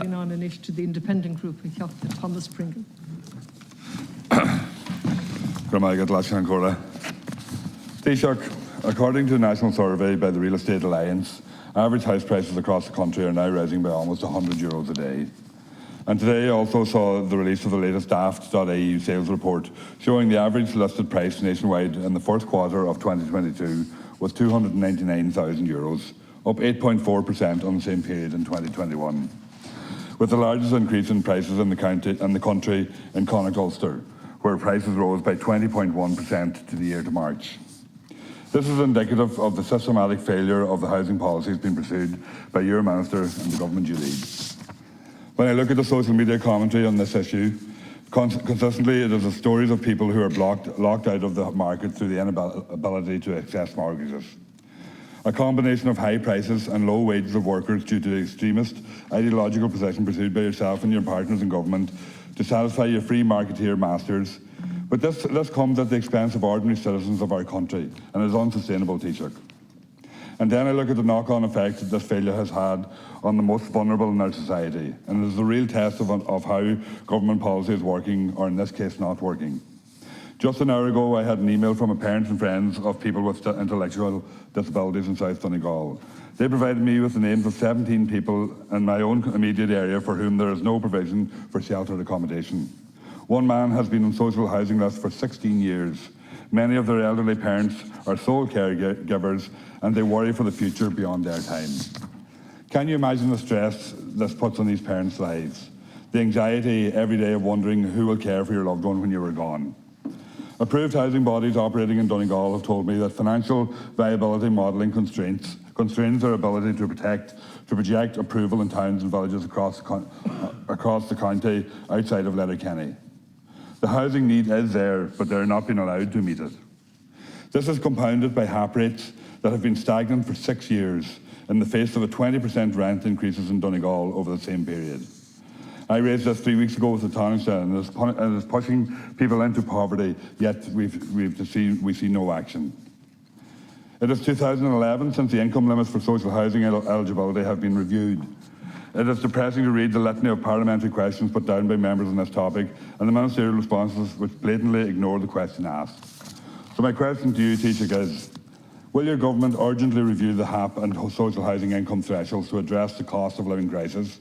been on an issue to the independent group with Thomas Pringle. Taoiseach, according to a national survey by the Real Estate Alliance, average house prices across the country are now rising by almost €100 a day. And today I also saw the release of the latest daft.ie sales report showing the average listed price nationwide in the first quarter of 2022 was €299,000, up 8.4% on the same period in 2021, with the largest increase in prices in the country in Connacht Ulster, where prices rose by 20.1% to the year to March. This is indicative of the systematic failure of the housing policies being pursued by your minister and the government you lead. When I look at the social media commentary on this issue, consistently it is the stories of people who are locked out of the market through the inability to access mortgages. A combination of high prices and low wages of workers due to the extremist ideological position pursued by yourself and your partners in government to satisfy your free marketeer masters. But this comes at the expense of ordinary citizens of our country and is unsustainable, Taoiseach. And then I look at the knock-on effect that this failure has had on the most vulnerable in our society, and it is a real test of how government policy is working, or in this case, not working. Just an hour ago, I had an email from parents and friends of people with intellectual disabilities in South Donegal. They provided me with the names of 17 people in my own immediate area for whom there is no provision for sheltered accommodation. One man has been on social housing lists for 16 years. Many of their elderly parents are sole caregivers and they worry for the future beyond their time. Can you imagine the stress this puts on these parents' lives? The anxiety every day of wondering who will care for your loved one when you are gone. Approved housing bodies operating in Donegal have told me that financial viability modelling constrains their ability to project approval in towns and villages across the county outside of Letterkenny. The housing need is there, but they're not being allowed to meet it. This is compounded by HAP rates that have been stagnant for 6 years in the face of a 20% rent increases in Donegal over the same period. I raised this 3 weeks ago with the Taoiseach, and it is pushing people into poverty, yet we see no action. It is 2011 since the income limits for social housing eligibility have been reviewed. It is depressing to read the litany of parliamentary questions put down by members on this topic and the ministerial responses which blatantly ignore the question asked. So my question to you, Taoiseach, is, will your government urgently review the HAP and social housing income thresholds to address the cost of living crisis?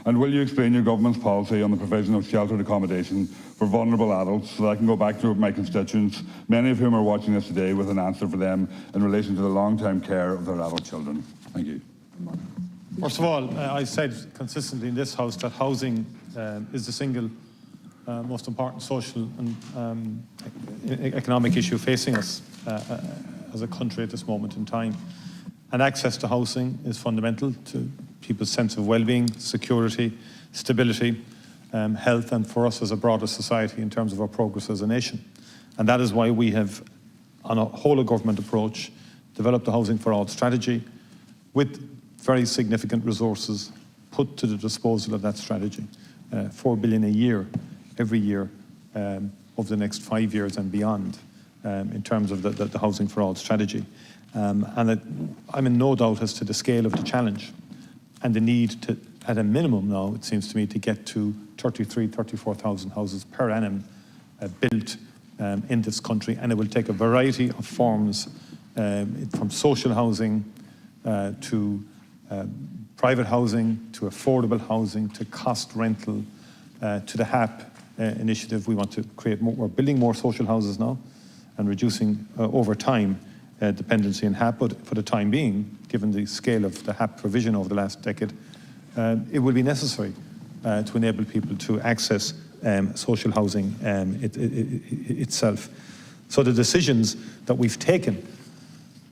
And will you explain your government's policy on the provision of sheltered accommodation for vulnerable adults so that I can go back to my constituents, many of whom are watching this today, with an answer for them in relation to the long-term care of their adult children? Thank you. First of all, I said consistently in this House that housing is the single most important social and economic issue facing us as a country at this moment in time. And access to housing is fundamental to people's sense of well-being, security, stability, health, and for us as a broader society in terms of our progress as a nation. And that is why we have, on a whole-of-government approach, developed the Housing for All strategy with very significant resources put to the disposal of that strategy. 4 billion a year, every year, over the next 5 years and beyond, in terms of the Housing for All strategy. And I'm in no doubt as to the scale of the challenge and the need to, at a minimum now, it seems to me, to get to 34,000 houses per annum built in this country. And it will take a variety of forms, from social housing to private housing, to affordable housing, to cost rental, to the HAP initiative. We want to create more, we're building more social houses now and reducing over time dependency on HAP, but for the time being, given the scale of the HAP provision over the last decade, it will be necessary to enable people to access social housing itself. So the decisions that we've taken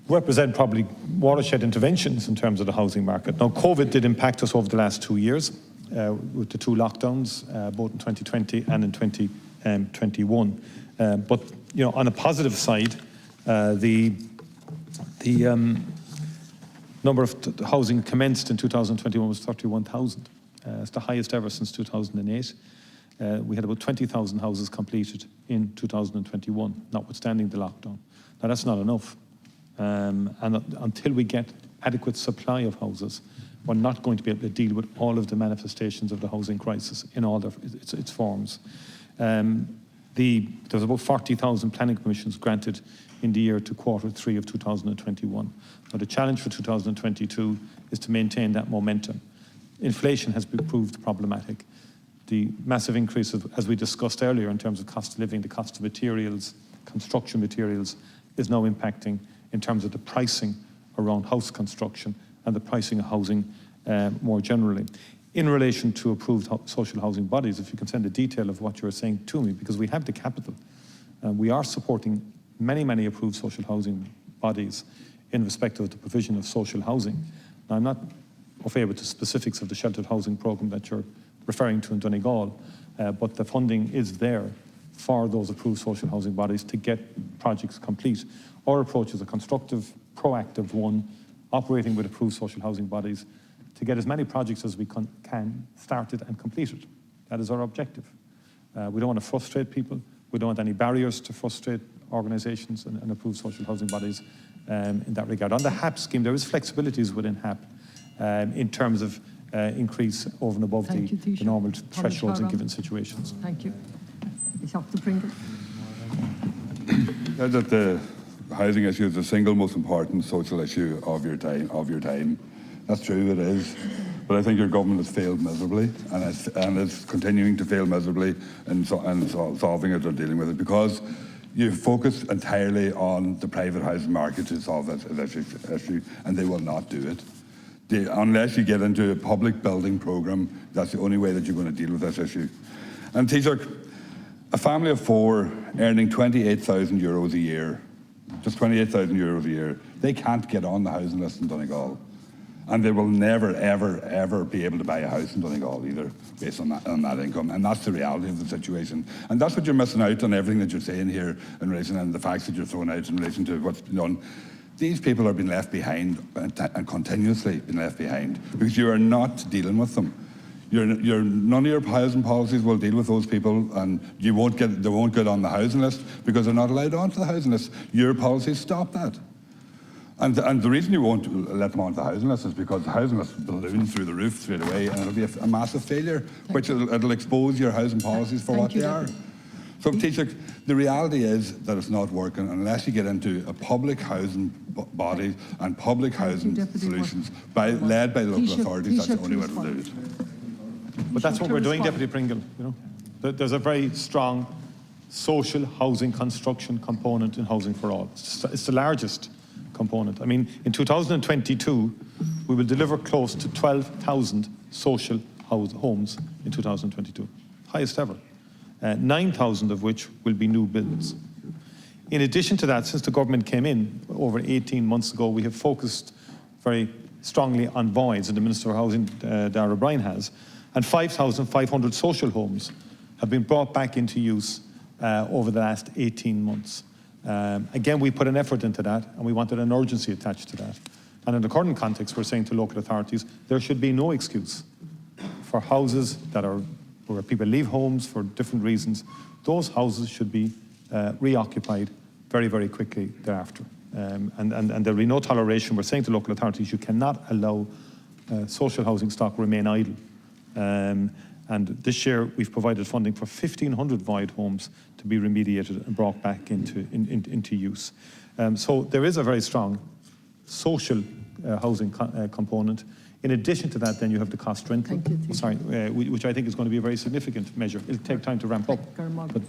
represent probably watershed interventions in terms of the housing market. Now, COVID did impact us over the last 2 years with the 2 lockdowns, both in 2020 and in 2021. But you know, on a positive side, the number of housing commenced in 2021 was 31,000. It's the highest ever since 2008. We had about 20,000 houses completed in 2021, notwithstanding the lockdown. Now, that's not enough. And until we get adequate supply of houses, we're not going to be able to deal with all of the manifestations of the housing crisis in all its forms. There's about 40,000 planning permissions granted in the year to Q3 of 2021. Now, the challenge for 2022 is to maintain that momentum. Inflation has proved problematic. The massive increase, as we discussed earlier, in terms of cost of living, the cost of materials, construction materials, is now impacting in terms of the pricing around house construction and the pricing of housing more generally. In relation to approved social housing bodies, if you can send a detail of what you're saying to me, because we have the capital. We are supporting many approved social housing bodies in respect of the provision of social housing. Now, I'm not au fait with the specifics of the sheltered housing programme that you're referring to in Donegal, but the funding is there for those approved social housing bodies to get projects complete. Our approach is a constructive, proactive one, operating with approved social housing bodies to get as many projects as we can started and completed. That is our objective. We don't want to frustrate people. We don't want any barriers to frustrate organisations and approved social housing bodies in that regard. On the HAP scheme, there is flexibilities within HAP in terms of increase over and above the normal thresholds in given situations. Thank you. Dr. Pringle. That the housing issue is the single most important social issue of your time. That's true, it is. But I think your government has failed miserably, and it's continuing to fail miserably in solving it or dealing with it, because you focus entirely on the private housing market to solve this issue, and they will not do it. Unless you get into a public building programme, that's the only way that you're going to deal with this issue. And Taoiseach, a family of four earning €28,000 a year, just €28,000 a year, they can't get on the housing list in Donegal. And they will never, ever be able to buy a house in Donegal either, based on that income. And that's the reality of the situation. And that's what you're missing out on, everything that you're saying here in relation, and the facts that you're throwing out in relation to what's been done. These people are being left behind, and continuously being left behind, because you are not dealing with them. None of your housing policies will deal with those people, and they won't get on the housing list because they're not allowed onto the housing list. Your policies stop that. And the reason you won't let them onto the housing list is because the housing list will balloon through the roof straight away, and it'll be a massive failure, which it'll expose your housing policies for what they are. So, Taoiseach, the reality is that it's not working unless you get into a public housing body and public housing solutions led by local authorities. That's the only way to do it. But that's what we're doing, Deputy Pringle. You know, there's a very strong social housing construction component in Housing for All. It's the largest component. I mean, in 2022, we will deliver close to 12,000 social homes in 2022, highest ever. 9,000 of which will be new builds. In addition to that, since the government came in over 18 months ago, we have focused very strongly on voids, and the Minister for Housing, Darragh O'Brien, has, and 5,500 social homes have been brought back into use over the last 18 months. Again, we put an effort into that, and we wanted an urgency attached to that. And in the current context, we're saying to local authorities, there should be no excuse for houses that are where people leave homes for different reasons. Those houses should be reoccupied very quickly thereafter. And there'll be no toleration. We're saying to local authorities, you cannot allow social housing stock remain idle. And this year, we've provided funding for 1,500 void homes to be remediated and brought back into use. So there is a very strong social housing component. In addition to that, then you have the cost rental, which I think is going to be a very significant measure. It'll take time to ramp up, but